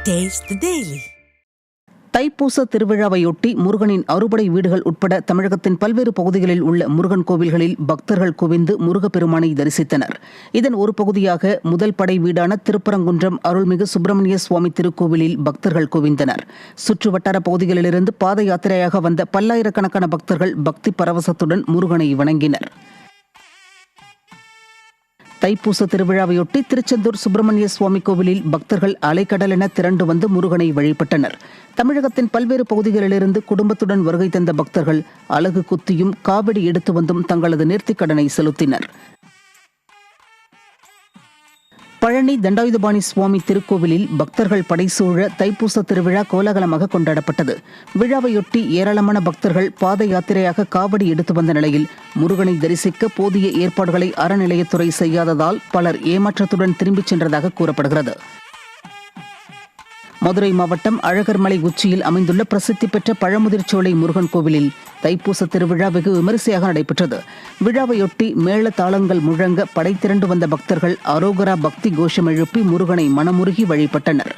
Taste the Daily. தைப்பூச திருவிழாவையொட்டி முருகனின் அறுபடை வீடுகள் உட்பட தமிழகத்தின் பல்வேறு பகுதிகளில் உள்ள முருகன் கோவில்களில் பக்தர்கள் குவிந்து முருகப்பெருமானை தரிசித்தனர். இதன் ஒரு பகுதியாக முதல் படை வீடான திருப்பரங்குன்றம் அருள்மிகு சுப்பிரமணிய சுவாமி திருக்கோவிலில் பக்தர்கள் குவிந்தனர். சுற்று வட்டார பகுதிகளிலிருந்து பாத யாத்திரையாக வந்த பல்லாயிரக்கணக்கான பக்தர்கள் பக்தி பரவசத்துடன் முருகனை வணங்கினர். தைப்பூச திருவிழாவையொட்டி திருச்செந்தூர் சுப்பிரமணிய சுவாமி கோவிலில் பக்தர்கள் அலைக்கடலென திரண்டு வந்து முருகனை வழிபட்டனர். தமிழகத்தின் பல்வேறு பகுதிகளிலிருந்து குடும்பத்துடன் வருகை தந்த பக்தர்கள் அலகு குத்தியும் காவடி எடுத்து வந்தும் தங்களது நேர்த்திக்கடனை செலுத்தினர். பழனி தண்டாயுதபாணி சுவாமி திருக்கோவிலில் பக்தர்கள் படைசூழ தைப்பூச திருவிழா கோலாகலமாக கொண்டாடப்பட்டது. விழாவையொட்டி ஏராளமான பக்தர்கள் பாத யாத்திரையாக காவடி எடுத்து வந்த நிலையில் முருகனை தரிசிக்க போதிய ஏற்பாடுகளை அறநிலையத்துறை செய்யாததால் பலர் ஏமாற்றத்துடன் திரும்பிச் சென்றதாக கூறப்படுகிறது. மதுரை மாவட்டம் அழகர்மலை உச்சியில் அமைந்துள்ள பிரசித்தி பெற்ற பழமுதிர்ச்சோலை முருகன் கோவிலில் தைப்பூச திருவிழா வெகு விமரிசையாக நடைபெற்றது. விழாவையொட்டி மேள தாளங்கள் முழங்க படை திரண்டு வந்த பக்தர்கள் அரோகரா பக்தி கோஷம் எழுப்பி முருகனை மனமுருகி வழிபட்டனர்.